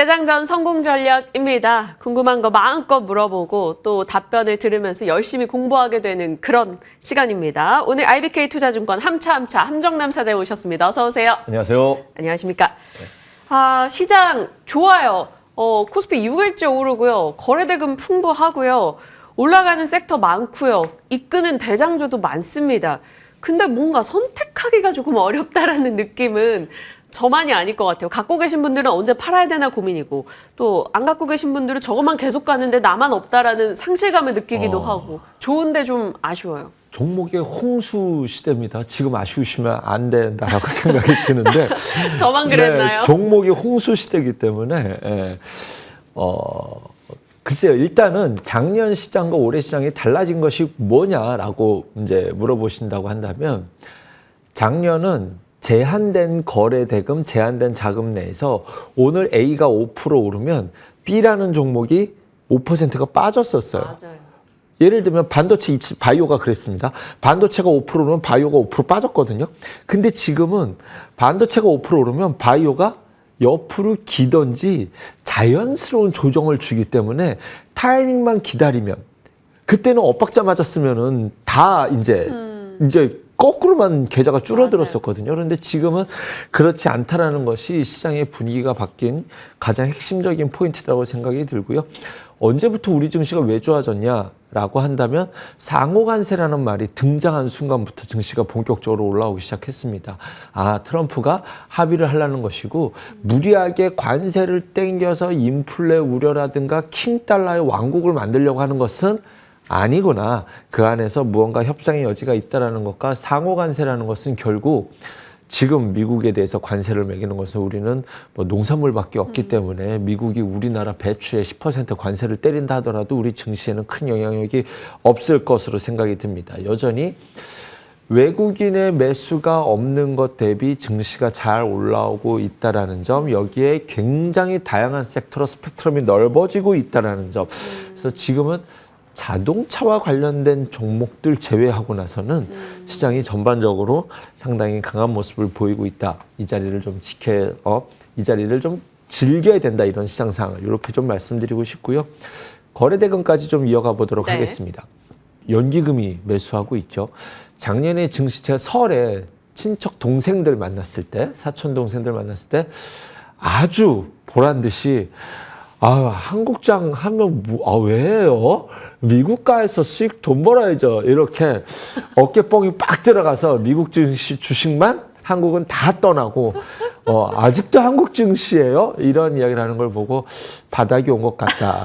개장 전 성공 전략입니다. 궁금한 거 마음껏 물어보고 또 답변을 들으면서 열심히 공부하게 되는 그런 시간입니다. 오늘 IBK 투자증권 함차함차 함정남 사장님 오셨습니다. 어서 오세요. 안녕하세요. 안녕하십니까. 시장 좋아요. 코스피 6일째 오르고요. 거래대금 풍부하고요. 올라가는 섹터 많고요. 이끄는 대장주도 많습니다. 근데 뭔가 선택하기가 조금 어렵다라는 느낌은 저만이 아닐 것 같아요. 갖고 계신 분들은 언제 팔아야 되나 고민이고 또 안 갖고 계신 분들은 저것만 계속 가는데 나만 없다라는 상실감을 느끼기도 하고 좋은데 좀 아쉬워요. 종목의 홍수 시대입니다. 지금 아쉬우시면 안 된다라고 생각이 드는데 저만 그랬나요? 네, 종목이 홍수 시대이기 때문에 글쎄요. 일단은 작년 시장과 올해 시장이 달라진 것이 뭐냐라고 이제 물어보신다고 한다면 작년은 제한된 거래 대금, 제한된 자금 내에서 오늘 A가 5% 오르면 B라는 종목이 5%가 빠졌었어요. 맞아요. 예를 들면 반도체 바이오가 그랬습니다. 반도체가 5% 오르면 바이오가 5% 빠졌거든요. 근데 지금은 반도체가 5% 오르면 바이오가 옆으로 기던지 자연스러운 조정을 주기 때문에 타이밍만 기다리면 그때는 엇박자 맞았으면은 다 이제 거꾸로만 계좌가 줄어들었었거든요. 그런데 지금은 그렇지 않다라는 것이 시장의 분위기가 바뀐 가장 핵심적인 포인트라고 생각이 들고요. 언제부터 우리 증시가 왜 좋아졌냐라고 한다면 상호관세라는 말이 등장한 순간부터 증시가 본격적으로 올라오기 시작했습니다. 트럼프가 합의를 하려는 것이고 무리하게 관세를 땡겨서 인플레 우려라든가 킹달러의 왕국을 만들려고 하는 것은 아니구나. 그 안에서 무언가 협상의 여지가 있다는 것과 상호관세라는 것은 결국 지금 미국에 대해서 관세를 매기는 것은 우리는 뭐 농산물밖에 없기 때문에 미국이 우리나라 배추에 10% 관세를 때린다 하더라도 우리 증시에는 큰 영향력이 없을 것으로 생각이 듭니다. 여전히 외국인의 매수가 없는 것 대비 증시가 잘 올라오고 있다는 점, 여기에 굉장히 다양한 섹터로 스펙트럼이 넓어지고 있다는 점. 그래서 지금은 자동차와 관련된 종목들 제외하고 나서는 시장이 전반적으로 상당히 강한 모습을 보이고 있다. 이 자리를 좀 이 자리를 좀 즐겨야 된다. 이런 시장 상황을 이렇게 좀 말씀드리고 싶고요. 거래대금까지 좀 이어가 보도록 하겠습니다. 연기금이 매수하고 있죠. 작년에 증시체 설에 친척 동생들 만났을 때, 사촌 동생들 만났을 때 아주 보란 듯이 한국장 하면 왜요? 미국 가에서 수익 돈 벌어야죠. 이렇게 어깨뽕이 빡 들어가서 미국 증시 주식만 한국은 다 떠나고 아직도 한국 증시예요? 이런 이야기를 하는 걸 보고 바닥이 온 것 같다.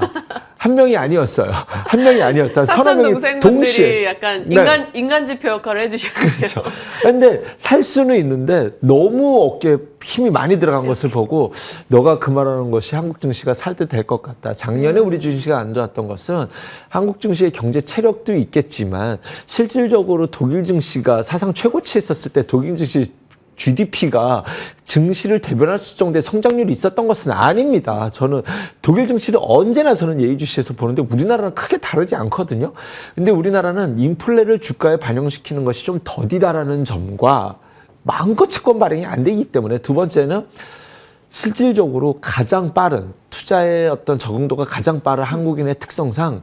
한 명이 아니었어요. 한 명이 아니었어요. 사촌 명이 동생분들이 동시에. 약간 네. 인간지표 역할을 해주셨군요. 그렇죠. 근데 살 수는 있는데 너무 어깨에 힘이 많이 들어간 것을 보고 너가 그 말하는 것이 한국 증시가 살 때 될 것 같다. 작년에 우리 증시가 안 좋았던 것은 한국 증시의 경제 체력도 있겠지만 실질적으로 독일 증시가 사상 최고치에 있었을 때 독일 증시 GDP가 증시를 대변할 수 정도의 성장률이 있었던 것은 아닙니다. 저는 독일 증시를 언제나 저는 예의주시해서 보는데 우리나라는 크게 다르지 않거든요. 근데 우리나라는 인플레를 주가에 반영시키는 것이 좀 더디다라는 점과 마음껏 채권 발행이 안 되기 때문에 두 번째는 실질적으로 가장 빠른 투자의 어떤 적응도가 가장 빠른 한국인의 특성상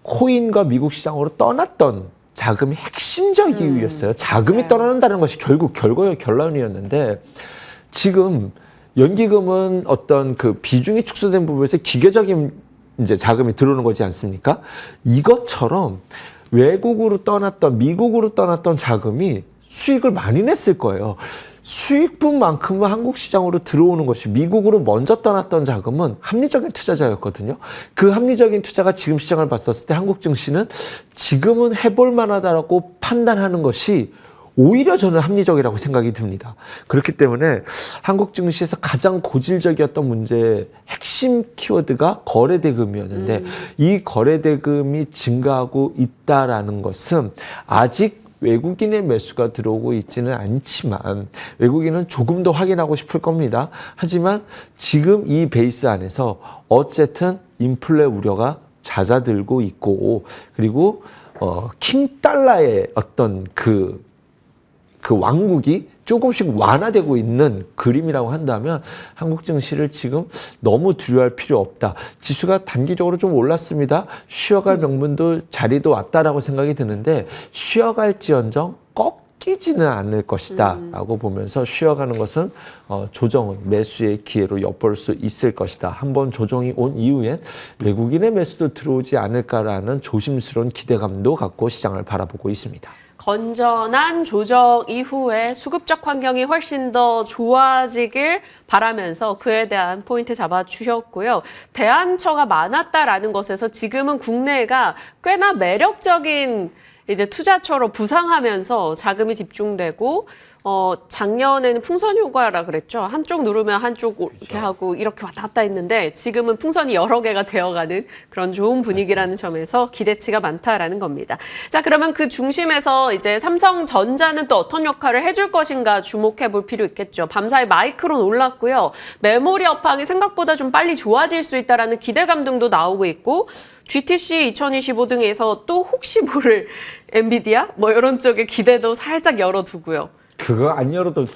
코인과 미국 시장으로 떠났던 자금이 핵심적 이유였어요. 자금이 떠난다는 것이 결국 결론이었는데 지금 연기금은 어떤 그 비중이 축소된 부분에서 기계적인 이제 자금이 들어오는 거지 않습니까? 이것처럼 외국으로 떠났던 미국으로 떠났던 자금이 수익을 많이 냈을 거예요. 수익분만큼은 한국 시장으로 들어오는 것이 미국으로 먼저 떠났던 자금은 합리적인 투자자였거든요. 그 합리적인 투자가 지금 시장을 봤었을 때 한국 증시는 지금은 해볼 만하다라고 판단하는 것이 오히려 저는 합리적이라고 생각이 듭니다. 그렇기 때문에 한국 증시에서 가장 고질적이었던 문제의 핵심 키워드가 거래대금이었는데 이 거래대금이 증가하고 있다라는 것은 아직 외국인의 매수가 들어오고 있지는 않지만 외국인은 조금 더 확인하고 싶을 겁니다. 하지만 지금 이 베이스 안에서 어쨌든 인플레 우려가 잦아들고 있고 그리고 킹달러의 어떤 그 그 왕국이 조금씩 완화되고 있는 그림이라고 한다면 한국 증시를 지금 너무 두려워할 필요 없다. 지수가 단기적으로 좀 올랐습니다. 쉬어갈 명분도 자리도 왔다라고 생각이 드는데 쉬어갈지언정 꺾이지는 않을 것이다 라고 보면서 쉬어가는 것은 조정은 매수의 기회로 엿볼 수 있을 것이다. 한번 조정이 온 이후엔 외국인의 매수도 들어오지 않을까라는 조심스러운 기대감도 갖고 시장을 바라보고 있습니다. 건전한 조정 이후에 수급적 환경이 훨씬 더 좋아지길 바라면서 그에 대한 포인트 잡아주셨고요. 대안처가 많았다라는 것에서 지금은 국내가 꽤나 매력적인 이제 투자처로 부상하면서 자금이 집중되고 작년에는 풍선 효과라 그랬죠. 한쪽 누르면 한쪽 이렇게 하고 이렇게 왔다 갔다 했는데 지금은 풍선이 여러 개가 되어가는 그런 좋은 분위기라는 점에서 기대치가 많다라는 겁니다. 자, 그러면 그 중심에서 이제 삼성전자는 또 어떤 역할을 해줄 것인가 주목해 볼 필요 있겠죠. 밤사이 마이크론 올랐고요. 메모리 업황이 생각보다 좀 빨리 좋아질 수 있다라는 기대감 등도 나오고 있고 GTC 2025 등에서 또 혹시 모를 엔비디아 뭐 이런 쪽의 기대도 살짝 열어두고요. 그거 안 열어도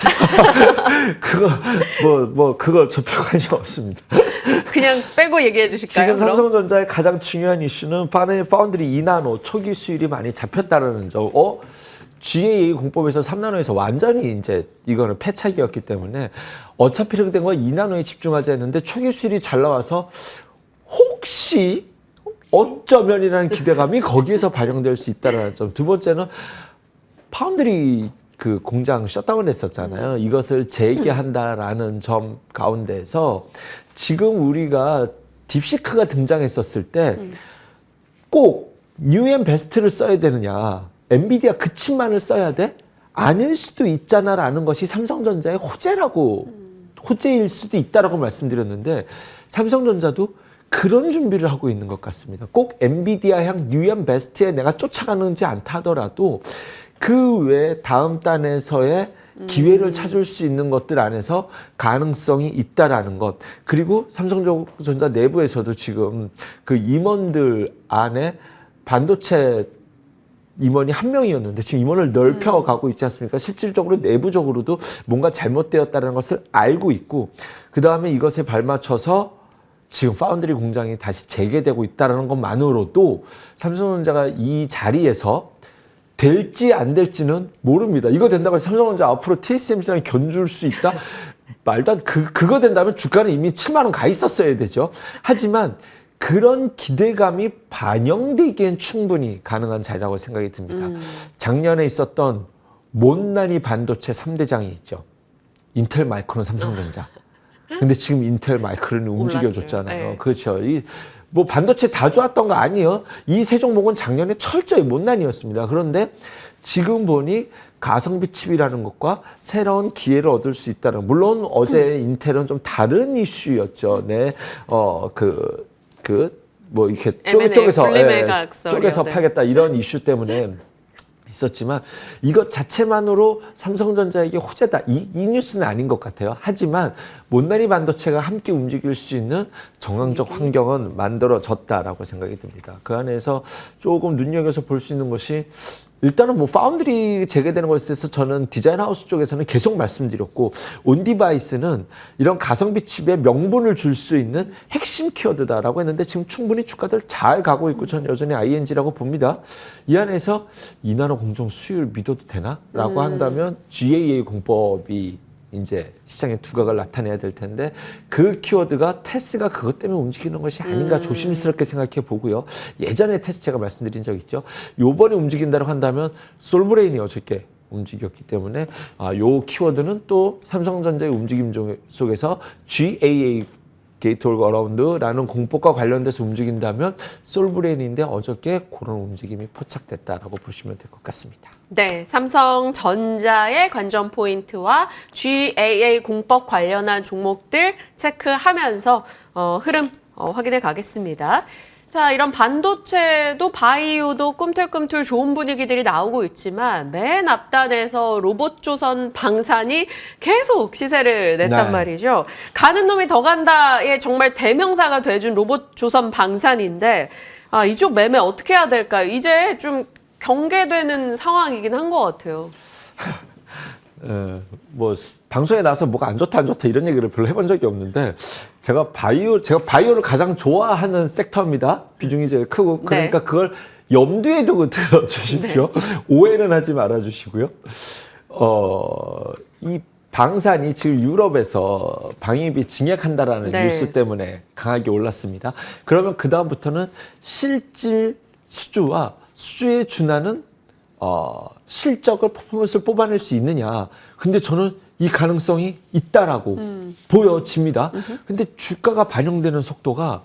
그거 그거 저 별 관심 없습니다. 그냥 빼고 얘기해 주실까요? 지금 삼성전자의 가장 중요한 이슈는 파운드리 2나노 초기 수율이 많이 잡혔다라는 점. GAA 공법에서 3나노에서 완전히 이제 이거는 패착이었기 때문에 어차피 이렇게 된 건 2나노에 집중하자 했는데 초기 수율이 잘 나와서 혹시 어쩌면이라는 기대감이 거기에서 발현될 수 있다는 점. 두 번째는 파운드리 그 공장 셧다운 했었잖아요. 이것을 재개한다라는 점 가운데서 지금 우리가 딥시크가 등장했었을 때 꼭 뉴 앤 베스트를 써야 되느냐, 엔비디아 그 칩만을 써야 돼? 아닐 수도 있잖아라는 것이 삼성전자의 호재일 수도 있다라고 말씀드렸는데 삼성전자도 그런 준비를 하고 있는 것 같습니다. 꼭 엔비디아향 뉴 앤 베스트에 내가 쫓아가는지 않다 하더라도 그 외에 다음 단에서의 기회를 찾을 수 있는 것들 안에서 가능성이 있다라는 것. 그리고 삼성전자 내부에서도 지금 그 임원들 안에 반도체 임원이 한 명이었는데 지금 임원을 넓혀가고 있지 않습니까? 실질적으로 내부적으로도 뭔가 잘못되었다는 것을 알고 있고 그 다음에 이것에 발맞춰서 지금 파운드리 공장이 다시 재개되고 있다는 것만으로도 삼성전자가 이 자리에서 될지 안 될지는 모릅니다. 이거 된다고 해서 삼성전자 앞으로 TSMC랑 견줄 수 있다? 말도 안 그거 된다면 주가는 이미 7만 원 가 있었어야 되죠. 하지만 그런 기대감이 반영되기엔 충분히 가능한 자리라고 생각이 듭니다. 작년에 있었던 못난이 반도체 3대장이 있죠. 인텔, 마이크론, 삼성전자. 근데 지금 인텔, 마이크론이 움직여줬잖아요. 네. 그렇죠. 뭐 반도체 다 좋았던 거 아니에요. 이 세 종목은 작년에 철저히 못난이었습니다. 그런데 지금 보니 가성비 칩이라는 것과 새로운 기회를 얻을 수 있다는. 물론 어제 인텔은 좀 다른 이슈였죠. 네, 뭐 이렇게 쪼개서 팔겠다 이런 이슈 때문에 있었지만 이것 자체만으로 삼성전자에게 호재다. 이 뉴스는 아닌 것 같아요. 하지만 못난이 반도체가 함께 움직일 수 있는 정황적 환경은 만들어졌다라고 생각이 듭니다. 그 안에서 조금 눈여겨서 볼 수 있는 것이 일단은 뭐 파운드리 재개되는 것에 대해서 저는 디자인 하우스 쪽에서는 계속 말씀드렸고 온디바이스는 이런 가성비 칩에 명분을 줄 수 있는 핵심 키워드다라고 했는데 지금 충분히 주가들 잘 가고 있고 저는 여전히 ING라고 봅니다. 이 안에서 2나노 공정 수율 믿어도 되나? 라고 한다면 GAA 공법이 이제 시장의 두각을 나타내야 될 텐데 그 키워드가 테스가 그것 때문에 움직이는 것이 아닌가 조심스럽게 생각해 보고요. 예전에 테스 제가 말씀드린 적 있죠. 요번에 움직인다고 한다면 솔브레인이 어저께 움직였기 때문에 요 키워드는 또 삼성전자의 움직임 속에서 GAA 게이트 올 어라운드라는 공법과 관련돼서 움직인다면 솔브레인인데 어저께 그런 움직임이 포착됐다라고 보시면 될 것 같습니다. 네, 삼성전자의 관전 포인트와 GAA 공법 관련한 종목들 체크하면서 흐름 확인해 가겠습니다. 자, 이런 반도체도 바이오도 꿈틀꿈틀 좋은 분위기들이 나오고 있지만 맨 앞단에서 로봇조선 방산이 계속 시세를 냈단 말이죠. 가는 놈이 더 간다의 정말 대명사가 돼준 로봇조선 방산인데 이쪽 매매 어떻게 해야 될까요? 이제 좀 경계되는 상황이긴 한 것 같아요. 뭐 방송에 나와서 뭐가 안 좋다 이런 얘기를 별로 해본 적이 없는데 제가 바이오를 가장 좋아하는 섹터입니다. 비중이 제일 크고 그러니까 그걸 염두에 두고 들어주십시오. 오해는 하지 말아주시고요. 이 방산이 지금 유럽에서 방위비 증액한다라는 뉴스 때문에 강하게 올랐습니다. 그러면 그 다음부터는 실질 수주와 수주에 준하는 실적을 퍼포먼스를 뽑아낼 수 있느냐. 근데 저는 이 가능성이 있다라고 보여집니다. 근데 주가가 반영되는 속도가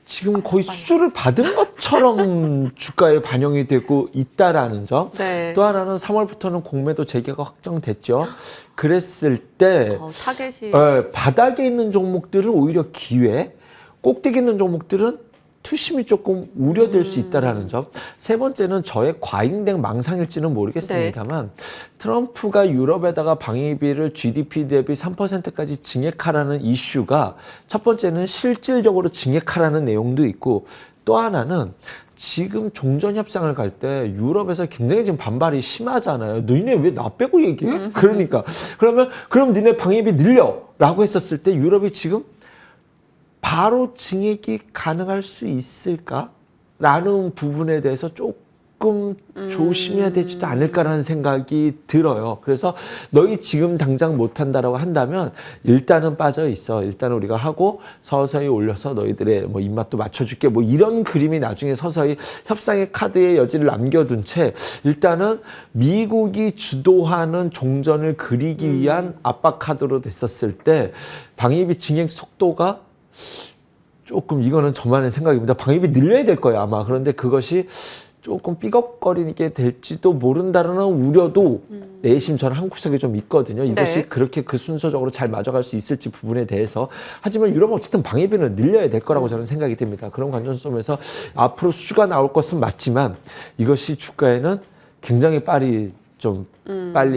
지금 거의 수주를 받은 것처럼 주가에 반영이 되고 있다라는 점. 또 하나는 3월부터는 공매도 재개가 확정됐죠. 그랬을 때 타겟이 바닥에 있는 종목들은 오히려 기회, 꼭대기 있는 종목들은 투심이 조금 우려될 수 있다라는 점. 세 번째는 저의 과잉된 망상일지는 모르겠습니다만 트럼프가 유럽에다가 방위비를 GDP 대비 3%까지 증액하라는 이슈가 첫 번째는 실질적으로 증액하라는 내용도 있고 또 하나는 지금 종전 협상을 갈 때 유럽에서 굉장히 지금 반발이 심하잖아요. 너희네 왜 나 빼고 얘기해? 그러니까 그럼 니네 방위비 늘려라고 했었을 때 유럽이 지금 바로 증액이 가능할 수 있을까라는 부분에 대해서 조금 조심해야 되지도 않을까라는 생각이 들어요. 그래서 너희 지금 당장 못한다라고 한다면 일단은 빠져 있어. 일단 우리가 하고 서서히 올려서 너희들의 뭐 입맛도 맞춰줄게. 뭐 이런 그림이 나중에 서서히 협상의 카드의 여지를 남겨둔 채 일단은 미국이 주도하는 종전을 그리기 위한 압박 카드로 됐었을 때 방위비 증액 속도가 조금 이거는 저만의 생각입니다. 방위비 늘려야 될 거예요 아마. 그런데 그것이 조금 삐걱거리게 될지도 모른다는 우려도 내심 저는 한 구석에 좀 있거든요. 이것이 그렇게 그 순서적으로 잘 맞아갈 수 있을지 부분에 대해서. 하지만 유럽은 어쨌든 방위비는 늘려야 될 거라고 저는 생각이 됩니다. 그런 관점에서 앞으로 수주가 나올 것은 맞지만 이것이 주가에는 굉장히 빨리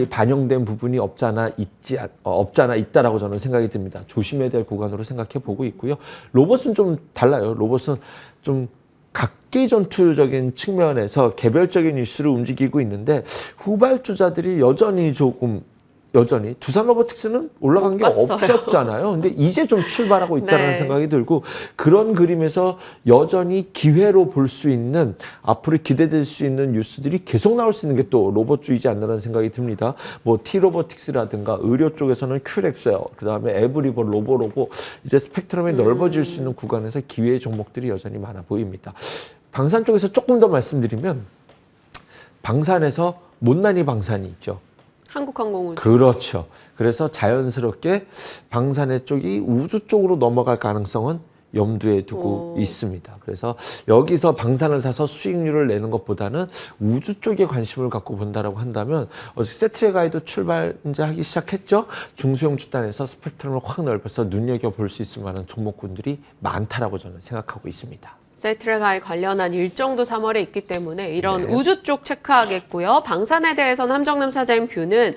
반영된 부분이 없잖아 있다라고 저는 생각이 듭니다. 조심해야 될 구간으로 생각해 보고 있고요. 로봇은 좀 달라요. 로봇은 좀 각기 전투적인 측면에서 개별적인 이슈를 움직이고 있는데 후발주자들이 여전히 두산 로보틱스는 올라간 게 없었잖아요. 근데 이제 좀 출발하고 있다는 생각이 들고 그런 그림에서 여전히 기회로 볼 수 있는 앞으로 기대될 수 있는 뉴스들이 계속 나올 수 있는 게 또 로봇주의지 않나라는 생각이 듭니다. 뭐 T-로보틱스라든가 의료 쪽에서는 큐렉스웨어, 그다음에 에브리버, 로보로보 이제 스펙트럼이 넓어질 수 있는 구간에서 기회의 종목들이 여전히 많아 보입니다. 방산 쪽에서 조금 더 말씀드리면 방산에서 못난이 방산이 있죠. 한국항공은 그렇죠. 그래서 자연스럽게 방산의 쪽이 우주 쪽으로 넘어갈 가능성은 염두에 두고 있습니다. 그래서 여기서 방산을 사서 수익률을 내는 것보다는 우주 쪽에 관심을 갖고 본다라고 한다면 어제 세트의 가이드 출발 이제 하기 시작했죠. 중소형 주단에서 스펙트럼을 확 넓혀서 눈여겨볼 수 있을 만한 종목군들이 많다라고 저는 생각하고 있습니다. 세트레가에 관련한 일정도 3월에 있기 때문에 이런 우주 쪽 체크하겠고요. 방산에 대해서는 함정남 사장님 뷰는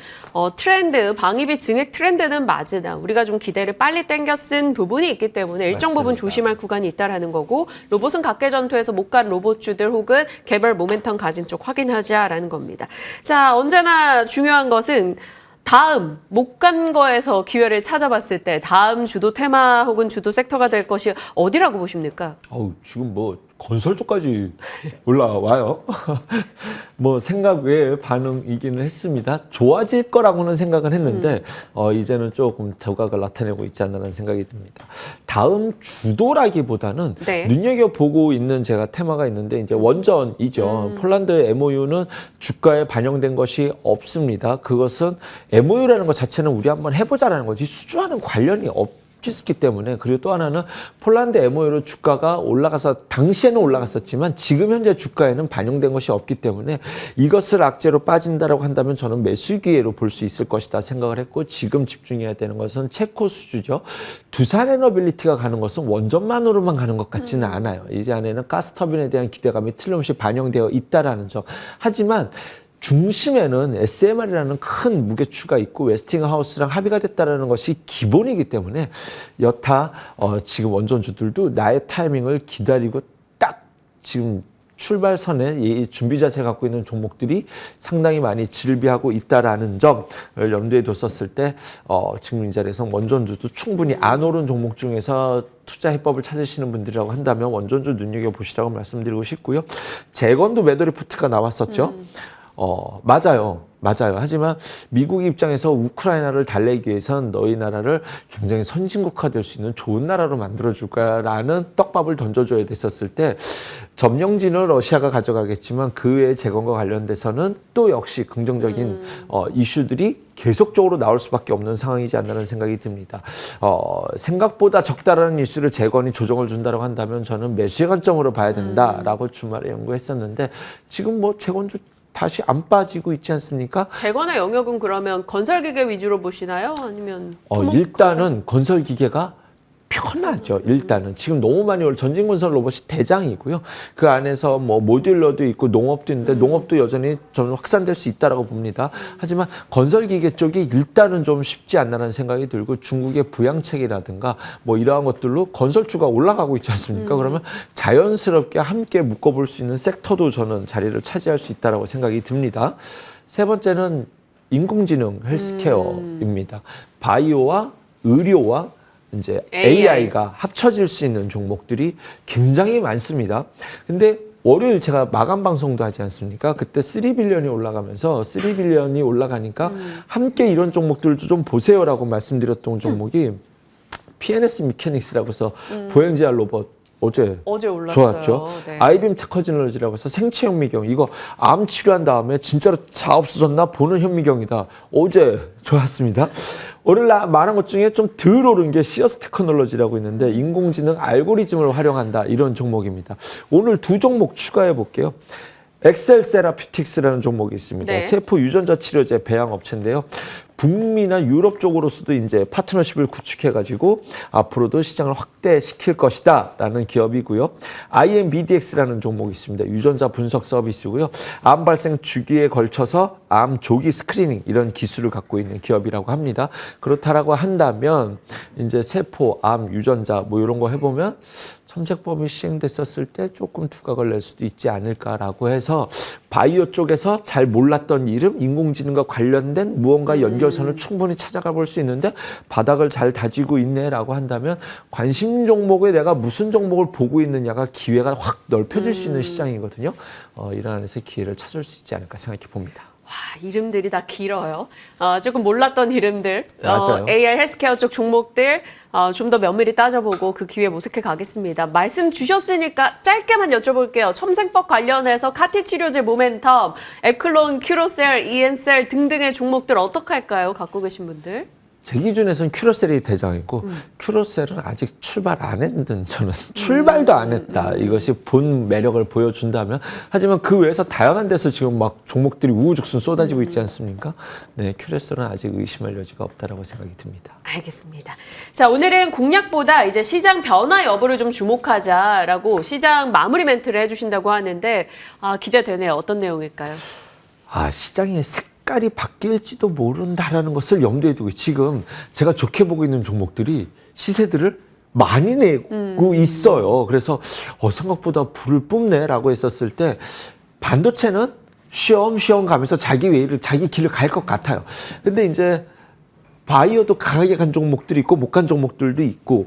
트렌드, 방위비 증액 트렌드는 맞으나 우리가 좀 기대를 빨리 땡겨 쓴 부분이 있기 때문에 일정 부분 조심할 구간이 있다라는 거고 로봇은 각계 전투에서 못 간 로봇주들 혹은 개별 모멘텀 가진 쪽 확인하자라는 겁니다. 자, 언제나 중요한 것은 다음 못 간 거에서 기회를 찾아봤을 때 다음 주도 테마 혹은 주도 섹터가 될 것이 어디라고 보십니까? 지금 뭐 건설 쪽까지 올라와요. 뭐 생각 외의 반응이기는 했습니다. 좋아질 거라고는 생각은 했는데 이제는 조금 조각을 나타내고 있지 않나라는 생각이 듭니다. 다음 주도라기보다는 눈여겨보고 있는 제가 테마가 있는데 이제 원전이죠. 폴란드 MOU는 주가에 반영된 것이 없습니다. 그것은 MOU라는 것 자체는 우리 한번 해보자라는 거지 수주와는 관련이 없기 때문에. 그리고 또 하나는 폴란드 MOU로 주가가 당시에는 올라갔었지만 지금 현재 주가에는 반영된 것이 없기 때문에 이것을 악재로 빠진다라고 한다면 저는 매수 기회로 볼 수 있을 것이다 생각을 했고 지금 집중해야 되는 것은 체코 수주죠. 두산에너빌리티가 가는 것은 원전만으로만 가는 것 같지는 않아요. 이제 안에는 가스터빈에 대한 기대감이 틀림없이 반영되어 있다라는 점. 하지만 중심에는 SMR이라는 큰 무게추가 있고 웨스팅하우스랑 합의가 됐다는 것이 기본이기 때문에 여타 지금 원전주들도 나의 타이밍을 기다리고 딱 지금 출발선에 이 준비 자세 갖고 있는 종목들이 상당히 많이 질비하고 있다라는 점을 염두에 뒀었을 때 지금 이 자리에서 원전주도 충분히 안 오른 종목 중에서 투자 해법을 찾으시는 분들이라고 한다면 원전주 눈여겨보시라고 말씀드리고 싶고요. 재건도 매도 리포트가 나왔었죠. 맞아요. 하지만 미국 입장에서 우크라이나를 달래기 위해선 너희 나라를 굉장히 선진국화 될 수 있는 좋은 나라로 만들어줄 거야라는 떡밥을 던져줘야 됐었을 때 점령지는 러시아가 가져가겠지만 그 외의 재건과 관련돼서는 또 역시 긍정적인 이슈들이 계속적으로 나올 수밖에 없는 상황이지 않나라는 생각이 듭니다. 생각보다 적다라는 이슈를 재건이 조정을 준다고 한다면 저는 매수의 관점으로 봐야 된다라고 주말에 연구했었는데 지금 뭐 재건주 다시 안 빠지고 있지 않습니까? 재건의 영역은 그러면 건설기계 위주로 보시나요? 아니면 일단은 건설기계가 편하죠. 일단은 지금 너무 많이 전진건설 로봇이 대장이고요. 그 안에서 뭐 모듈러도 있고 농업도 있는데 농업도 여전히 저는 확산될 수 있다라고 봅니다. 하지만 건설기계 쪽이 일단은 좀 쉽지 않나라는 생각이 들고 중국의 부양책이라든가 뭐 이러한 것들로 건설주가 올라가고 있지 않습니까? 그러면 자연스럽게 함께 묶어볼 수 있는 섹터도 저는 자리를 차지할 수 있다라고 생각이 듭니다. 세 번째는 인공지능 헬스케어입니다. 바이오와 의료와 이제 AI가 합쳐질 수 있는 종목들이 굉장히 많습니다. 근데 월요일 제가 마감 방송도 하지 않습니까? 그때 3빌리언이 올라가면서 3빌리언이 올라가니까 함께 이런 종목들도 좀 보세요라고 말씀드렸던 종목이 PNS 미케닉스라고 해서 보행제한 로봇 어제 올랐어요. 좋았죠. 네. 아이빔 테크놀로지라고 해서 생체 현미경 이거 암 치료한 다음에 진짜로 다 없어졌나 보는 현미경이다. 어제 좋았습니다. 오늘 말한 것 중에 좀 덜 오른 게 시어스 테크놀로지라고 있는데 인공지능 알고리즘을 활용한다 이런 종목입니다. 오늘 두 종목 추가해 볼게요. 엑셀 세라피틱스라는 종목이 있습니다. 네. 세포 유전자 치료제 배양 업체인데요. 북미나 유럽 쪽으로서도 이제 파트너십을 구축해가지고 앞으로도 시장을 확대시킬 것이다라는 기업이고요. IMBDX라는 종목이 있습니다. 유전자 분석 서비스고요. 암 발생 주기에 걸쳐서 암 조기 스크리닝 이런 기술을 갖고 있는 기업이라고 합니다. 그렇다라고 한다면 이제 세포, 암, 유전자 뭐 이런 거 해보면 첨재법이 시행됐었을 때 조금 두각을 낼 수도 있지 않을까라고 해서 바이오 쪽에서 잘 몰랐던 이름, 인공지능과 관련된 무언가 연결선을 충분히 찾아가 볼 수 있는데 바닥을 잘 다지고 있네라고 한다면 관심 종목에 내가 무슨 종목을 보고 있느냐가 기회가 확 넓혀질 수 있는 시장이거든요. 이런 안에서 기회를 찾을 수 있지 않을까 생각해 봅니다. 와, 이름들이 다 길어요. 조금 몰랐던 이름들, 맞아요. AI 헬스케어 쪽 종목들 좀 더 면밀히 따져보고 그 기회 모색해 가겠습니다. 말씀 주셨으니까 짧게만 여쭤볼게요. 첨생법 관련해서 카티 치료제 모멘텀, 에클론, 큐로셀, 이엔셀 등등의 종목들 어떻게 할까요? 갖고 계신 분들? 제 기준에서는 큐로셀이 대장이고 큐로셀은 아직 출발 안 했는 저는 출발도 안 했다. 이것이 본 매력을 보여준다면 하지만 그 외에서 다양한 데서 지금 막 종목들이 우후죽순 쏟아지고 있지 않습니까? 네, 큐로셀은 아직 의심할 여지가 없다라고 생각이 듭니다. 알겠습니다. 자, 오늘은 공략보다 이제 시장 변화 여부를 좀 주목하자라고 시장 마무리 멘트를 해주신다고 하는데 기대되네요. 어떤 내용일까요? 시장의 색깔이 바뀔지도 모른다라는 것을 염두에 두고 지금 제가 좋게 보고 있는 종목들이 시세들을 많이 내고 있어요. 그래서 생각보다 불을 뿜네라고 했었을 때 반도체는 쉬엄쉬엄 가면서 자기 길을 갈 것 같아요. 근데 이제 바이오도 강하게 간 종목들이 있고 못 간 종목들도 있고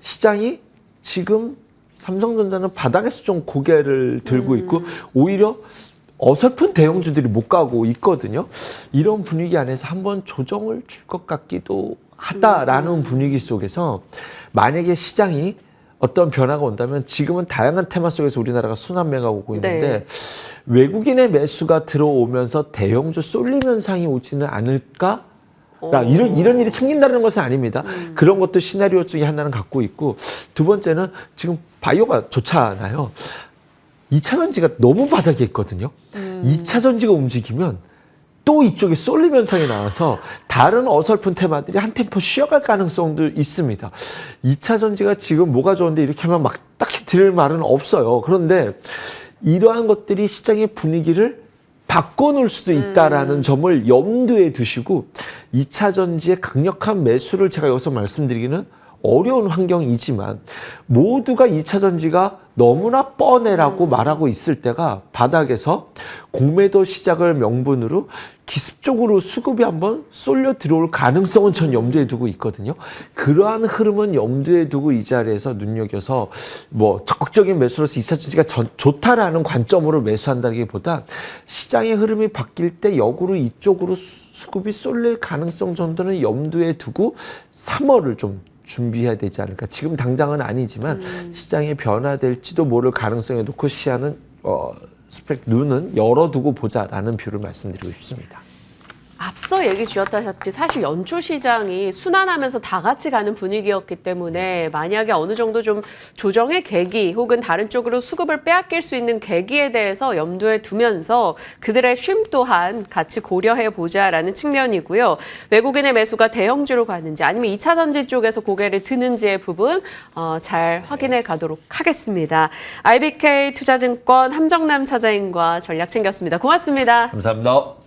시장이 지금 삼성전자는 바닥에서 좀 고개를 들고 있고 오히려 어설픈 대형주들이 못 가고 있거든요. 이런 분위기 안에서 한번 조정을 줄 것 같기도 하다라는 분위기 속에서 만약에 시장이 어떤 변화가 온다면 지금은 다양한 테마 속에서 우리나라가 순환매가 오고 있는데 외국인의 매수가 들어오면서 대형주 쏠림 현상이 오지는 않을까? 이런 일이 생긴다는 것은 아닙니다. 그런 것도 시나리오 중에 하나는 갖고 있고 두 번째는 지금 바이오가 좋잖아요. 2차 전지가 너무 바닥에 있거든요. 2차 전지가 움직이면 또 이쪽에 쏠림 현상이 나와서 다른 어설픈 테마들이 한 템포 쉬어갈 가능성도 있습니다. 2차 전지가 지금 뭐가 좋은데 이렇게 하면 막 딱히 들을 말은 없어요. 그런데 이러한 것들이 시장의 분위기를 바꿔놓을 수도 있다라는 점을 염두에 두시고 2차 전지의 강력한 매수를 제가 여기서 말씀드리기는 어려운 환경이지만 모두가 2차 전지가 너무나 뻔해라고 말하고 있을 때가 바닥에서 공매도 시작을 명분으로 기습적으로 수급이 한번 쏠려 들어올 가능성은 전 염두에 두고 있거든요. 그러한 흐름은 염두에 두고 이 자리에서 눈여겨서 뭐 적극적인 매수로서 2차 전지가 좋다라는 관점으로 매수한다기보다 시장의 흐름이 바뀔 때 역으로 이쪽으로 수급이 쏠릴 가능성 정도는 염두에 두고 3월을 좀 준비해야 되지 않을까. 지금 당장은 아니지만 시장이 변화될지도 모를 가능성에 놓고 시야는 눈은 열어두고 보자라는 뷰를 말씀드리고 싶습니다. 앞서 얘기 주셨다시피 사실 연초 시장이 순환하면서 다 같이 가는 분위기였기 때문에 만약에 어느 정도 좀 조정의 계기 혹은 다른 쪽으로 수급을 빼앗길 수 있는 계기에 대해서 염두에 두면서 그들의 쉼 또한 같이 고려해 보자라는 측면이고요. 외국인의 매수가 대형주로 가는지 아니면 2차 전지 쪽에서 고개를 드는지의 부분 잘 확인해 가도록 하겠습니다. IBK 투자증권 함정남 차장님과 전략 챙겼습니다. 고맙습니다. 감사합니다.